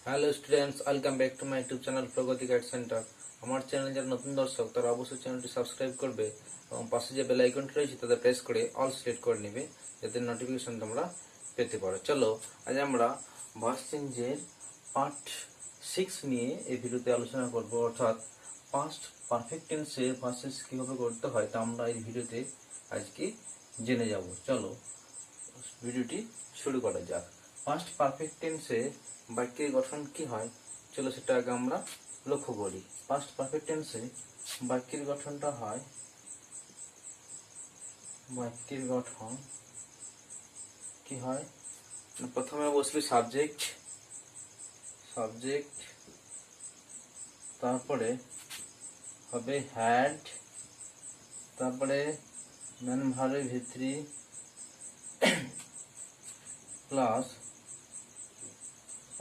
Hello students, welcome back to my YouTube channel Pragati guide centre. আমার channel যারা নতুন দর্শক তারা অবশ্যই চ্যানেলটি সাবস্ক্রাইব করবে এবং পাশে যে বেল আইকনটি রয়েছে তাতে প্রেস করে অল সিলেক্ট করে নেবে, যাতে নোটিফিকেশন তোমরা পেতে পারো। চলো আজ আমরা ভার্স চেঞ্জের পার্ট 6 নিয়ে এই ভিডিওতে আলোচনা করব, অর্থাৎ পাস্ট পারফেক্ট টেন্সের ভার্সেস কীভাবে করতে হয় তা আমরা এই ভিডিওতে আজকে জেনে যাব। চলো ভিডিওটি শুরু করা যাক। পাস্ট পারফেক্ট টেন্সে বাক্যের গঠন কি হয়, চলো সেটা আগে আমরা লক্ষ্য করি। পাস্ট পারফেক্ট টেন্সে বাক্যের গঠনটা হয়, বাক্যের গঠন কি হয়, প্রথমে বসবে সাবজেক্ট, সাবজেক্ট, তারপরে হবে হ্যাড, তারপরে ম্যান ভার্বের ভিত্তি প্লাস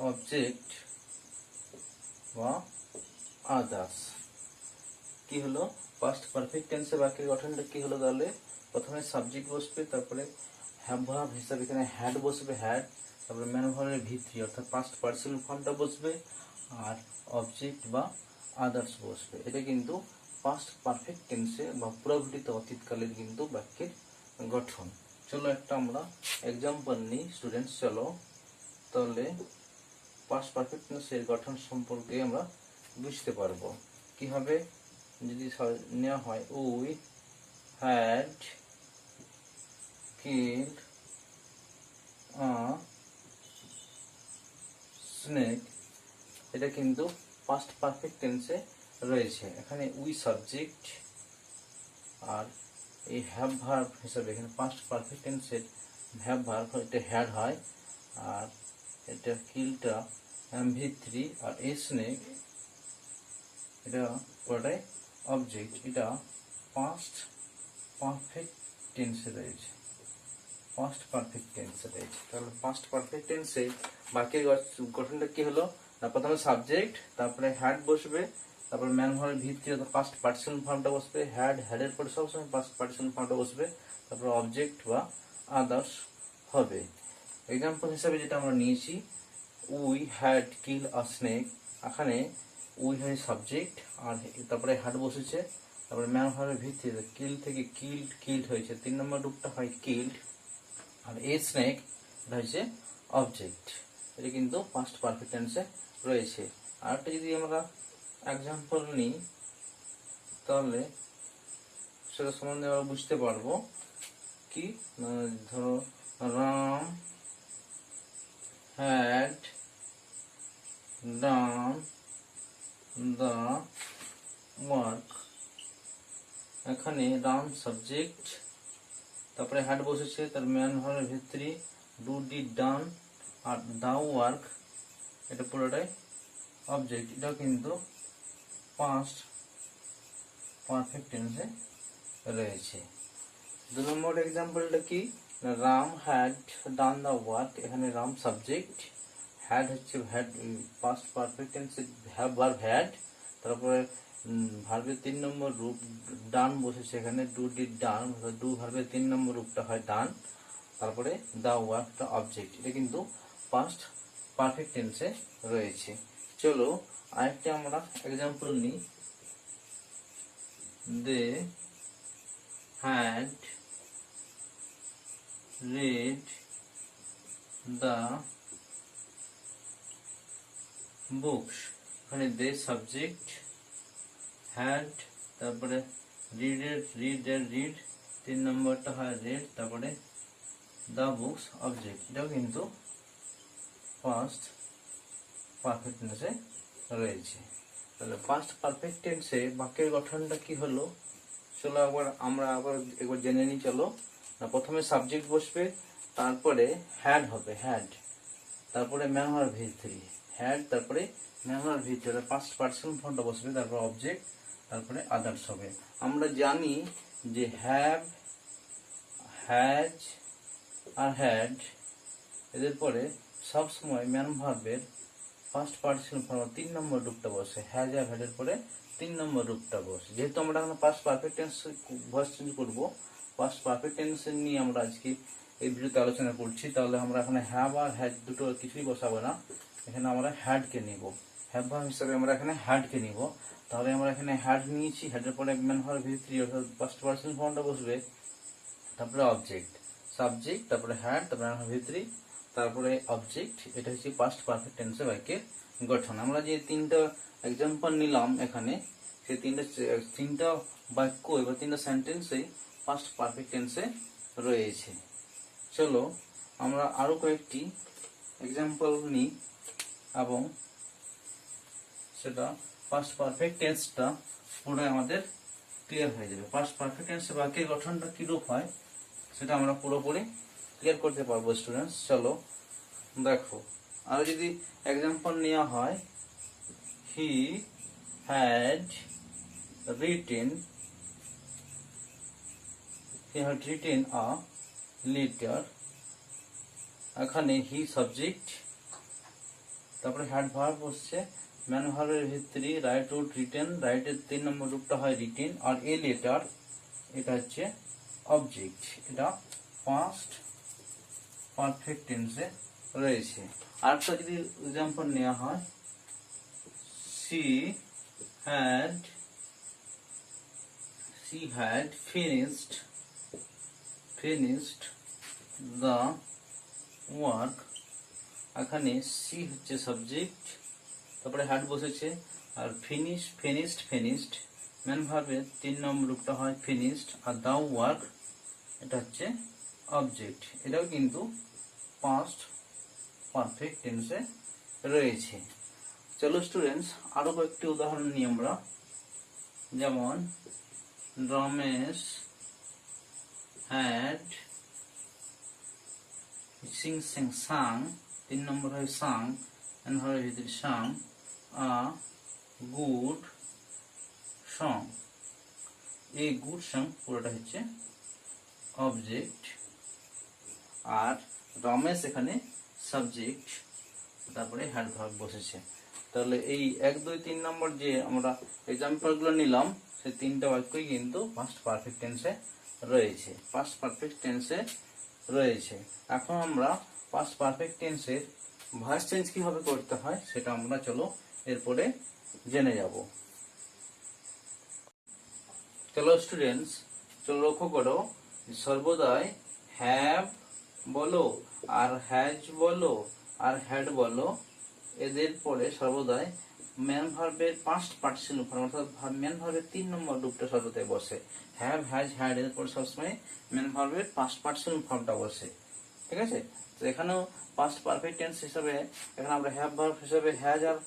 অবজেক্ট বা আদার্স। কি হলো পাস্ট পারফেক্ট টেন্সে বাক্যের গঠনটা কি হলো? তাহলে প্রথমে সাবজেক্ট বসবে, তারপরে হ্যাভ ভার্ব হিসাবে এখানে হ্যাড বসবে, হ্যাড, তারপরে ম্যান ভার্বের ভিত্তি অর্থাৎ পাস্ট পার্সোনাল ফর্মটা বসবে, আর অবজেক্ট বা আদার্স বসবে। এটা কিন্তু পাস্ট পারফেক্ট টেন্সে বা পুরঘটিত অতীতকালের কিন্তু বাক্যের গঠন। চলো একটা আমরা এক্সাম্পল নিই স্টুডেন্টস। চলো তাহলে পাস্ট পারফেক্ট টেন্সের গঠন সম্পর্কে আমরা বুঝতে পারবো। কি হবে যদি নেওয়া হয়, we had killed a snake, এটা কিন্তু পাস্ট পারফেক্ট টেন্সে রয়েছে। এখানে উই সাবজেক্ট আর এই হ্যাভ ভার্ব হিসাবে এখানে পাস্ট পারফেক্ট টেন্সের হ্যাভ ভার্ব এটা হ্যাড হয়, আর এটা কিলটা MP3 আর এ স্নেক এটা পুরোটাই অবজেক্ট। এটা পাস্ট পারফেক্ট টেন্সে রয়েছে, পাস্ট পারফেক্ট টেন্সে রয়েছে। তাহলে পাস্ট পারফেক্ট টেন্সে বাক্যের গঠনটা কি হলো না, প্রথমে সাবজেক্ট, তারপরে হ্যাড বসবে, তারপরে ম্যান ভার্বের ভিত্তি অর্থাৎ পাস্ট পার্টিসিপেল ফর্মটা বসবে, হ্যাড, হ্যাডের পরে সবসময় পাস্ট পার্টিসিপেল ফর্মটা বসবে, তারপরে অবজেক্ট বা আদার্স হবে। এক্সাম্পল হিসাবে যেটা আমরা নিয়েছি, we had kill a snake, এখানে উই হয় সাবজেক্ট আর তারপরে হ্যাড বসেছে, তারপরে ম্যান ভার্বের ভিত্তি কিল থেকে কিল্ড, কিল্ড হয়েছে, 3 নম্বর রূপটা হয় কিল্ড, আর এ স্নেক এটা হচ্ছে অবজেক্ট। এটা কিন্তু পাস্ট পারফেক্ট টেন্সে রয়েছে। আর একটা যদি আমরা এক্সাম্পল নিই তাহলে সেটা সম্বন্ধে আমরা বুঝতে পারবো। কি ধরো, Ram had done the work, এখানে রাম সাবজেক্ট, তারপরে হ্যাড বসেছে, তার ম্যান ভার্বের ভিত্তি ডু ডিড ডান, আর দা ওয়ার্ক এটা পুরোটাই অবজেক্ট। এটাও কিন্তু পাস্ট পারফেক্ট টেন্সে রয়েছে। 2 নম্বর এক্সাম্পলটা কি, Ram had done the work, এখানে রাম সাবজেক্ট, হ্যাড হচ্ছে হ্যাড পাস্ট পারফেক্ট টেন্সে হ্যাভ ভার্ব হ্যাড, তারপরে ভার্বের 3 নম্বর রূপ ডান বসেছে, এখানে ডু ডিড ডান, ডু ভার্বের 3 নম্বর রূপটা হয় ডান, তারপরে দা ওয়ার্কটা অবজেক্ট। এটা কিন্তু পাস্ট পারফেক্ট টেন্সে রয়েছে। চলো আরেকটা আমরা এক্সাম্পল নিই, they had read the books, এখানে দে সাবজেক্ট, হ্যাড, তারপরে রিড 3 নম্বরটা হয় রেড, তারপরে দ্য বুকস অবজেক্ট। এটাও কিন্তু পাস্ট পারফেক্ট টেন্সে রয়েছে। তাহলে পাস্ট পারফেক্ট টেন্সে বাক্যের গঠনটা কি হলো, চলো আমরা একবার জেনে নিই। চলো না, প্রথমে সাবজেক্ট বসবে, তারপরে হ্যাড হবে হ্যাড, তারপরে ম্যান ভার্ব ভিত্তি হ্যাড, তারপরে ম্যান ভার্ব ভিত্তি পাস্ট পার্সোনাল ফর্মটা বসবে, তারপর অবজেক্ট, তারপরে আদার্স হবে। আমরা জানি যে হ্যাভ, হ্যাজ আর হ্যাড এদের পরে সবসময় ম্যান ভার্বের ফার্স্ট পার্টিসিপেল ফর্ম 3 নম্বর রূপটা বসে, হ্যাজ আর হ্যাডের পরে 3 নম্বর রূপটা বসে। যেহেতু আমরা এখন past perfect tense voice change করবো, পাস্ট পারফেক্ট টেন্স নিয়ে আমরা আজকে এই ভিডিওতে আলোচনা করছি, তাহলে আমরা এখানে হ্যাভ আর হ্যাজ দুটো কিছুই বসাবো না, এখানে আমরা হ্যাডকে নিব, হ্যাভ ভার্ব হিসাবে আমরা এখানে হ্যাডকে নিব। তাহলে আমরা এখানে হ্যাড নিয়েছি, হ্যাডের পরে ম্যান ভার্ব ভি3 অর্থাৎ পাস্ট পার্সন ফর্মটা বসবে, তারপরে অবজেক্ট, সাবজেক্ট, তারপরে হ্যাড, তারপরে ভি3, তারপরে অবজেক্ট। এটা হচ্ছে পাস্ট পারফেক্ট টেন্সের বাক্যের গঠন। আমরা যে তিনটা এক্সাম্পল নিলাম এখানে, সেই তিনটা বাক্য এবার তিনটা সেন্টেন্সেই পাস্ট পারফেক্ট টেন্সে রয়েছে। চলো আমরা আরো কয়েকটি এক্সাম্পল নিই এবং সেটা পাস্ট পারফেক্ট টেন্সটা পুরো আমাদের ক্লিয়ার হয়ে যাবে। পাস্ট পারফেক্ট টেন্সের বাক্যের গঠনটা কিরূপ হয় সেটা আমরা পুরোপুরি ক্লিয়ার করতে পারবো স্টুডেন্টস। চলো দেখো, আর যদি এক্সাম্পল নেওয়া হয়, he had written a letter. এখানে হি সাবজেক্ট, তারপরে হ্যাড ভার্ব বসছে, ম্যান ভার্বের ভিতরে রাইট উড রিটেন, রাইটের 3 নম্বর রূপটা হয় রিটেন, আর এ লেটার এটা হচ্ছে অবজেক্ট। এটা পাস্ট পারফেক্ট টেন্সে রয়েছে। আরেকটা যদি এক্সাম্পল নেওয়া হয়, she had finished the work। এখানে সি হচ্ছে সাবজেক্ট, তারপরে হ্যাড বসেছে, আর ফিনিশড ম্যান ভার্বের 3 নম্বর রূপটা হয় ফিনিশড, আর দা ওয়ার্ক এটা হচ্ছে অবজেক্ট। এটাও কিন্তু পাস্ট পারফেক্ট টেন্সে রয়েছে। চলো স্টুডেন্টস আরো কয়েকটি উদাহরণ নিই আমরা। যেমন রমেশ হ্যাড সাং, 3 নম্বর হয় সাং, এন ভার্বের ভিতরে সাং, আ গুড সং। এই গুড সং পুরোটা হচ্ছে অবজেক্ট, আর রমেশ এখানে সাবজেক্ট, তারপরে হ্যাড ভার্ব বসেছে। তাহলে এই 1, 2, 3 নম্বর যে আমরা এক্সাম্পল গুলো নিলাম, সেই তিনটা বাক্যই কিন্তু পাস্ট পারফেক্ট টেন্সে রয়েছে, পাস্ট পারফেক্ট টেন্সে রয়েছে। এখন আমরা পাস্ট পারফেক্ট টেন্সের ভয়েস চেঞ্জ কিভাবে করতে হয় সেটা আমরা চলো এরপরে জেনে যাব। চলো স্টুডেন্টস, চলো লক্ষ্য করো, সর্বদাই হ্যাভ বলো আর হ্যাজ বলো আর হ্যাড বলো, এদের পরে সর্বদাই ম্যান ভার্বের পাস্ট পার্টিসিপল ফর্ম অর্থাৎ ম্যান ভার্বের 3 নম্বর রূপটা সর্বদাই বসে। হ্যাভ, হ্যাজ, হ্যাড এর পরে সবসময় ম্যান ভার্বের পাস্ট পার্টিসিপল ফর্মটা বসে। ঠিক আছে, তো এখানেও পাস্ট পারফেক্ট টেন্স হিসাবে এখানে আমরা হ্যাভ ভার্ব হিসাবে হ্যাজ আর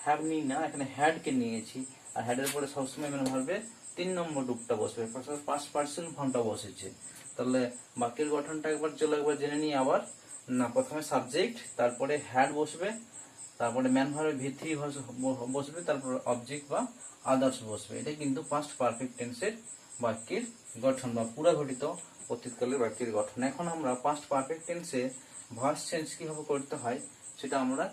হ্যাভ নিই না, এখানে হ্যাড কে নিয়েছি, আর হ্যাড এর পরে সবসময় ম্যান ভার্বের 3 নম্বর রূপটা বসবে, পাস্ট পার্টিসিপল ফর্মটা বসেছে। তাহলে বাক্যের গঠনটা একবার জেনে নিই আবার। না, প্রথমে সাবজেক্ট, তারপরে হ্যাড বসবে, তারপরে ম্যান ভার্বের ভি3 বসবে, তারপর অবজেক্ট বা আদার্স বসবে। এটা কিন্তু পাস্ট পারফেক্ট টেন্সের বাক্যের গঠন বা পুরাঘটিত অতীতকালের বাক্যের গঠন। এখন আমরা পাস্ট পারফেক্ট টেন্সে ভার্স চেঞ্জ কিভাবে করতে হয় সেটা আমরা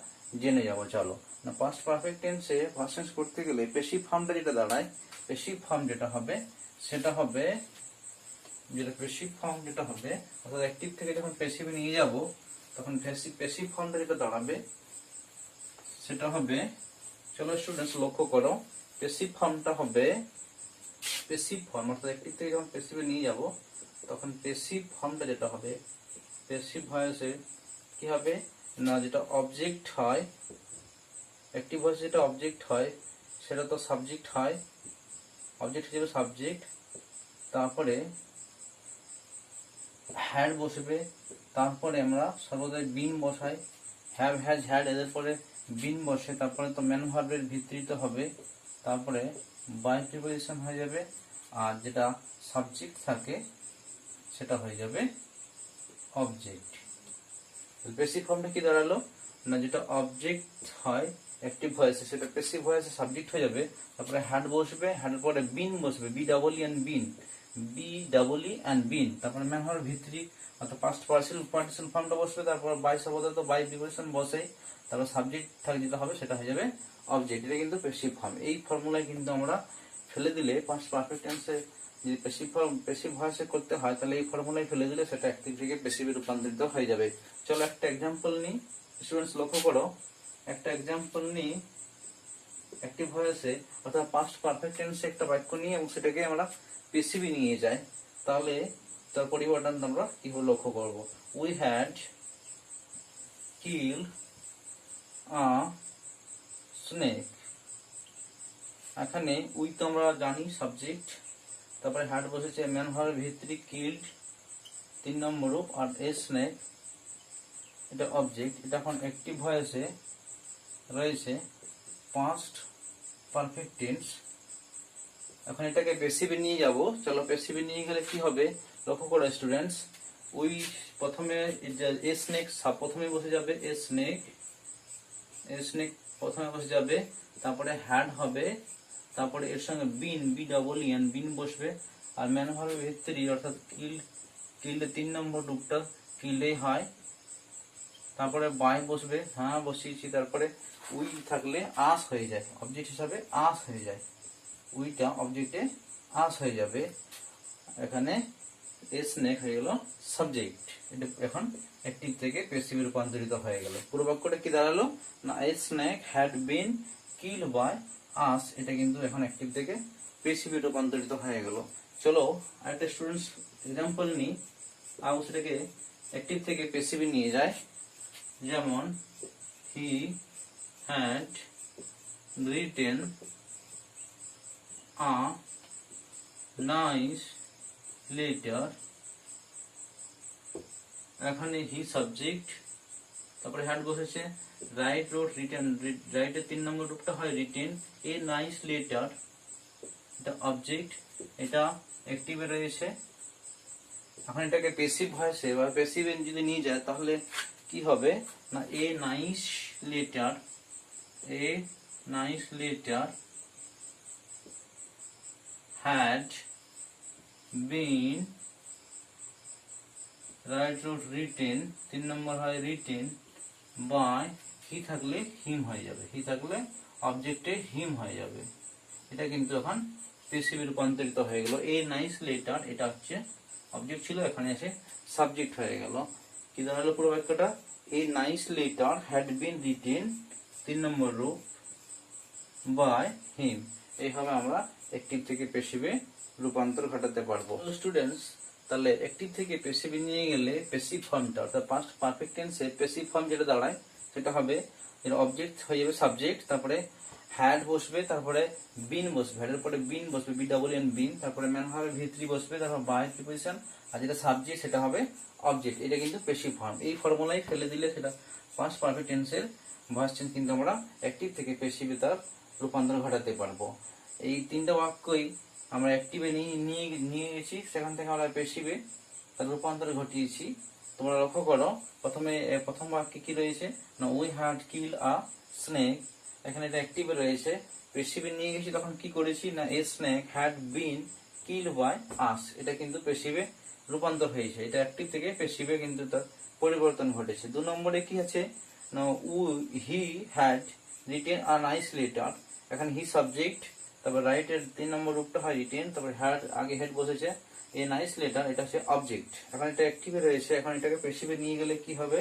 জেনে যাব। চলো না, পাস্ট পারফেক্ট টেন্সে ভার্স চেঞ্জ করতে গেলে পেসিভ ফর্মটা যেটা দাঁড়ায়, পেসিভ ফর্ম যেটা হবে সেটা হবে, অর্থাৎ অ্যাক্টিভ থেকে যখন পেসিভে নিয়ে যাব তখন পেসিভ ফর্মটা যেটা দাঁড়াবে সেটা হবে, চলো স্টুডেন্টস লক্ষ্য করো, পেসিভ ফর্মটা হবে, পেসিভ ফর্ম অর্থাৎ অ্যাক্টিভ থেকে যখন পেসিভে নিয়ে যাব তখন পেসিভ ফর্মটা যেটা হবে, পেসিভ ভয়েসে কি হবে না, যেটা অবজেক্ট হয়, অ্যাক্টিভ ভয়েসে যেটা অবজেক্ট হয় সেটা তো সাবজেক্ট হয়, অবজেক্ট হিসেবে সাবজেক্ট, তারপরে হ্যাড বসবে, তারপরে আমরা সর্বদাই বিন বসাই, হ্যাভ, হ্যাজ, হ্যাড এদের পরে বিন বসে, তারপরে তো ম্যান ভার্বের ভিত্তিত হবে, তারপরে বাই প্রিপোজিশন হয়ে যাবে, আর যেটা সাবজেক্ট থাকে সেটা হয়ে যাবে অবজেক্ট। পেসিভ ফর্মটা কি দাঁড়ালো না, যেটা অবজেক্ট হয় অ্যাক্টিভ ভয়েসে সেটা পেসিভ ভয়েসে সাবজেক্ট হয়ে যাবে, তারপরে হ্যাড বসবে, হ্যাডের পরে বিন বসবে, B double E and been, তারপরে ম্যান ভার্বের ভিত্তি অর্থাৎ পাস্ট পার্টিসিপল ফর্মটা বসবে, তারপর বাই শব্দ তো বাই প্রিপোজিশন বসে, তারপর সাবজেক্ট থাকে যেটা হবে সেটা হয়ে যাবে অবজেক্ট। এটা কিন্তু পেসিভ ফর্ম। এই ফর্মুলায় কিন্তু আমরা ফেলে দিলে পাস্ট পারফেক্ট টেন্সে যদি পেসিভ ভয়েসে করতে হয় তাহলে এই ফর্মুলায় ফেলে দিলে সেটা অ্যাক্টিভ থেকে পেসিভে রূপান্তরিত হয়ে যাবে। চলো একটা এক্সাম্পল নিই, স্টুডেন্টস লক্ষ্য করো, একটা एग्जांपल নিই অ্যাক্টিভ ভয়েসে অর্থাৎ পাস্ট পারফেক্ট টেন্সে একটা বাক্য নিয়ে এবং সেটাকে আমরা পেসিভে নিয়ে যাই, তাহলে তার পরিবর্তন আমরা কিভাবে লক্ষ্য করব। We had killed a snake. এখানে উই তো আমরা জানি সাবজেক্ট, তারপরে হ্যাড বসেছে ম্যান ভার্বের ভিতরে কিল্ড 3 নম্বর রূপ, আর এ স্নেক এটা অবজেক্ট। এটা এখন অ্যাক্টিভ ভয়েসে রয়েছে পাস্ট পারফেক্ট টেন্স। এখন এটাকে পেসিভে নিয়ে যাব। চলো পেসিভে নিয়ে গেলে কি হবে লক্ষ্য করো স্টুডেন্টস। উই প্রথমে এ স্নেক প্রথমে বসে যাবে, এ স্নেক প্রথমে বসে যাবে, তারপরে হ্যাড হবে, তারপরে এর সঙ্গে বিন বিন বসবে, আর ম্যান ভার্বের ভিতরে অর্থাৎ কিল্ডে 3 নম্বর রূপটা কিল্ডেই হয়, তারপরে বাই বসবে, হ্যাঁ বসিয়েছি, তারপরে উই থাকলে আস হয়ে যায়, অবজেক্ট হিসাবে আস হয়ে যায়, উইটা অবজেক্টে আস হয়ে যাবে। এখানে এ স্নেক হয়ে গেল সাবজেক্ট। এটা এখন অ্যাক্টিভ থেকে প্যাসিভে রূপান্তরিত হয়ে গেল। পুরো বাক্যটা কি দাঁড়ালো না, a snake had been killed by us. এটা কিন্তু এখন অ্যাক্টিভ থেকে প্যাসিভে রূপান্তরিত হয়ে গেল। চলো আরেকটা স্টুডেন্টস এক্সাম্পল নিই, আর সেটাকে অ্যাক্টিভ থেকে প্যাসিভে নিয়ে যায়। যেমন he had written a nice letter. এখানে হি সাবজেক্ট, তারপরে হ্যাড বসেছে, রাইট রোড রিটেন, রাইটের 3 নম্বর রূপটা হয় রিটেন, এ নাইস লেটার এটা অবজেক্ট, এটা অ্যাক্টিভে রয়েছে। এখন এটাকে প্যাসিভ ভয়েসে বা প্যাসিভে যদি নিয়ে যায় তাহলে কি হবে না, a nice letter had been right root written 3 নম্বর হয় written by হি থাকলে হিম হয়ে যাবে, হি থাকলে অবজেক্টে হিম হয়ে যাবে। এটা কিন্তু এখন প্যাসিভে রূপান্তরিত হয়ে গেল। এ নাইস লেটার এটা হচ্ছে অবজেক্ট ছিল, এখানে এসে সাবজেক্ট হয়ে গেল। কি দাঁড়ালো পুরো বাক্যটা, এ nice letter had been written 3 নম্বর রূপ বাই হিম। এইভাবে আমরা অ্যাক্টিভ থেকে প্যাসিভে রূপান্তর ঘটাতে পারবো। স্টুডেন্টস তাহলে অ্যাক্টিভ থেকে প্যাসিভে নিয়ে গেলে প্যাসিভ ফর্মটা অর্থাৎ পাস্ট পারফেক্ট টেন্সে প্যাসিভ ফর্ম যেটা দাঁড়ায় সেটা হবে এর অবজেক্ট হয়ে যাবে সাবজেক্ট, তারপরে হ্যাড বসবে, তারপরে বিন বসবে, হ্যাডের পরে বিন বসবে, বিন, তারপরে ম্যান ভার্বের ভিতরি বসবে, তারপর বাই প্রিপোজিশন, আর যেটা সাবজেক্ট সেটা হবে অবজেক্ট। এটা কিন্তু প্যাসিভ ফর্ম। এই ফর্মুলাই ফেলে দিলে সেটা পাস্ট পারফেক্ট টেন্সের ভয়েস চেঞ্জ কিন্তু আমরা অ্যাক্টিভ থেকে প্যাসিভে তার রূপান্তর ঘটাতে পারবো। এই 3টা বাক্যই আমরা অ্যাক্টিভে নিয়ে গেছি, সেখান থেকে আমরা প্যাসিভে তার রূপান্তর ঘটিয়েছি। তোমরা লক্ষ্য করো প্রথম বাক্যে কি রয়েছে না, we had kill a snake. এখানে এটা অ্যাক্টিভে রয়েছে, প্যাসিভে নিয়ে গেছি তখন কি করেছি না, a snake had been kill by us. এটা কিন্তু প্যাসিভে রূপান্তর হয়েছে, এটা অ্যাক্টিভ থেকে প্যাসিভে কিন্তু তার পরিবর্তন ঘটেছে। 2 নম্বরে কি আছে না, he had written a nice letter. এখানে হি সাবজেক্ট, তারপর রাইট এর 3 নম্বর রূপটা হয় রিটেন, তারপর হ্যাড আগে হেড বসেছে, এ নাইস লেটার এটা হচ্ছে অবজেক্ট। এখন এটা অ্যাক্টিভে রয়েছে, এখন এটাকে প্যাসিভে নিয়ে গেলে কি হবে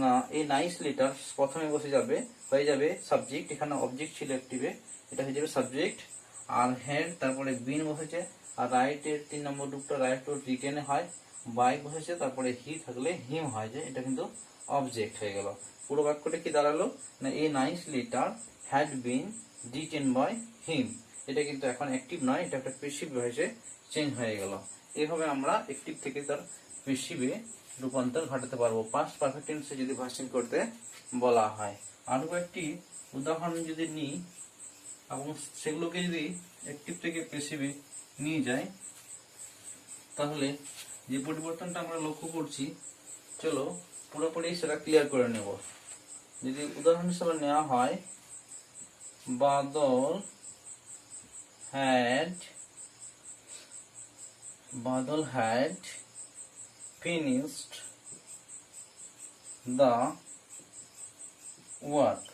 না, এ নাইস লেটার প্রথমে বসে যাবে, হয়ে যাবে সাবজেক্ট, এখানে অবজেক্ট ছিল অ্যাক্টিভে, এটা হয়ে যাবে সাবজেক্ট, আর হেড তারপরে বিন বসেছে, আর রাইট এর 3 নম্বর রূপটা রাইট রুট রিটেনে হয়, বাই বসেছে, তারপরে হি থাকলে হিম হয় যায়, এটা কিন্তু অবজেক্ট হয়ে গেল। পুরো বাক্যটা কি দাঁড়ালো না, a nice letter had been written by him. এটা কিন্তু এখন অ্যাক্টিভ নয়, এটা একটা প্যাসিভ ভয়েসে চেঞ্জ হয়ে গেল। এইভাবে আমরা অ্যাক্টিভ থেকে তার প্যাসিভে রূপান্তর ঘটাতে পারবো পাস্ট পারফেক্ট টেন্সে যদি ভয়েস চেঞ্জ করতে বলা হয়। আরো কয়েকটি উদাহরণ যদি নিই এবং সেগুলোকে যদি অ্যাক্টিভ থেকে প্যাসিভে নিয়ে যায় তাহলে যে পরিবর্তনটা আমরা লক্ষ্য করছি, চলো পুরোপুরি সেটা ক্লিয়ার করে নেব। যদি উদাহরণ হিসেবে নেওয়া হয়, বাদল had finished the work।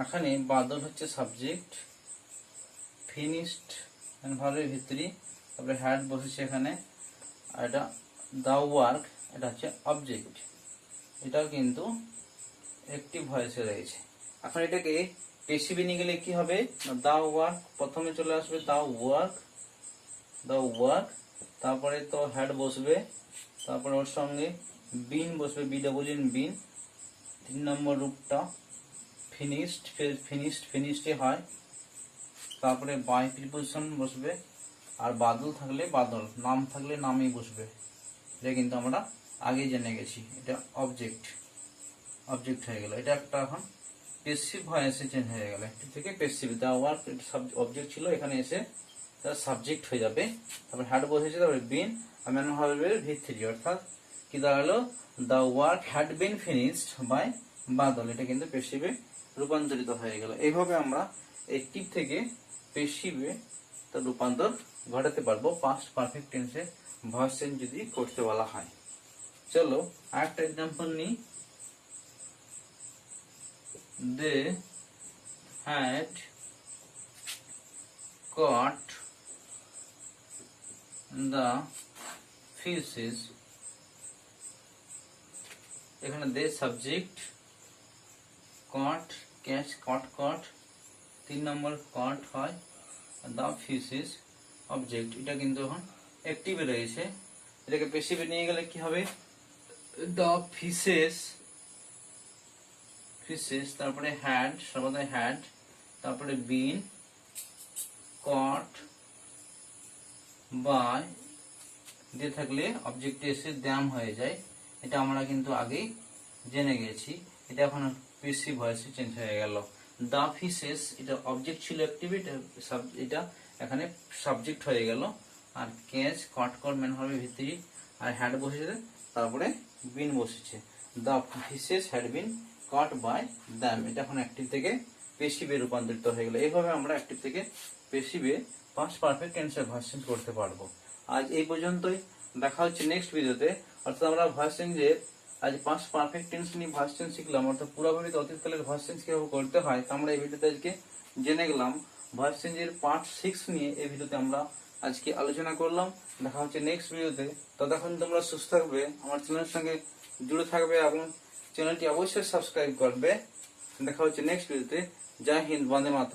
এখানে বাদল হচ্ছে সাবজেক্ট, ফিনিশড ভার্বের ভিতরে, তারপরে হ্যাড বসেছে এখানে, আর এটা দা ওয়ার্ক এটা হচ্ছে অবজেক্ট। এটাও কিন্তু অ্যাক্টিভ ভয়েসে রয়েছে। এখন এটাকে পেসিভে নিয়ে গেলে কি হবে, দা ওয়ার্ক প্রথমে চলে আসবে, দা ওয়ার্ক, তারপরে তো হ্যাড বসবে, তারপরে ওর সঙ্গে বিন বসবে, বিন, 3 নম্বর রূপটা ফিনিশড হয়, তারপরে বাই প্রিপোজিশন বসবে, আর বাদল থাকলে বাদল, নাম থাকলে নামই বসবে। এটা কিন্তু আমরা আগে জেনে গেছি। এটা অবজেক্ট হয়ে গেল। এটা একটা এখন পেসিভ ভয়েসে চেঞ্জ হয়ে গেল, অ্যাক্টিভ থেকে পেসিভ। দা ওয়ার্ক অবজেক্ট ছিল, এখানে এসে তার সাবজেক্ট হয়ে যাবে, তারপরে হ্যাড বসেছে, তারপরে বিন, আর ম্যান হবে V3, অর্থাৎ কি দাঁড়ালো, the work had been finished by Badal. এটা কিন্তু পেসিভে রূপান্তরিত হয়ে গেল। এইভাবে আমরা অ্যাক্টিভ থেকে পেসিভে তার রূপান্তর ঘটাতে পারবো পাস্ট পারফেক্ট টেন্সে ভয়েস চেঞ্জ যদি করতে বলা হয়। চলো আরেকটা এক্সাম্পল নিই। They had caught the fishes. এখানে they subject, caught catch, caught 3 নম্বর caught হয়, the fishes অবজেক্ট। এটা কিন্তু এখন অ্যাক্টিভে রয়েছে। এটাকে পেসিভে নিয়ে গেলে কি হবে, the fishes, তারপরে হ্যাড, সর্বদা হ্যাড, তারপরে বিন কট বাই, দিয়ে থাকলে অবজেক্টে এসে দ্যাম হয়ে যায়। এটা আমরা কিন্তু আগেই জেনে গেছি। এটা এখন পেসিভ ভয়েসে চেঞ্জ হয়ে গেল। দা ফিশেস এটা অবজেক্ট ছিল অ্যাক্টিভ, এটা এখানে সাবজেক্ট হয়ে গেল। আর ক্যাচ কট ম্যান হবে ভিতরি, আর হ্যাড বসেছে, তারপরে বিন বসেছে। The fishes had been caught by them। এটা এখন অ্যাক্টিভ থেকে পেসিভে রূপান্তরিত হয়ে গেল। এইভাবে আমরা অ্যাক্টিভ থেকে পেসিভে পাস্ট পারফেক্ট টেন্সের ভয়েস চেঞ্জ করতে পারবো। আজ এই পর্যন্তই, দেখা হচ্ছে নেক্সট ভিডিওতে। অর্থাৎ আমরা ভয়েস চেঞ্জের আজ পাস্ট পারফেক্ট টেন্স নিয়ে ভয়েস চেঞ্জ শিখলাম, অর্থাৎ পুরোপুরি অতীতকালের ভয়েস চেঞ্জ কিভাবে করতে হয় তা আমরা এই ভিডিওতে আজকে জেনে গেলাম। ভয়েস চেঞ্জের পার্ট 6 নিয়ে এই ভিডিওতে আমরা আজকে আলোচনা করলাম। দেখা হচ্ছে নেক্সট ভিডিওতে। ততক্ষণ তোমরা সুস্থ থাকবে, আমার চ্যানেলের সঙ্গে জুড়ে থাকবে এবং চ্যানেলটি অবশ্যই সাবস্ক্রাইব করবে। দেখা হচ্ছে নেক্সট ভিডিওতে। জয় হিন্দ, বন্দে মাতরম।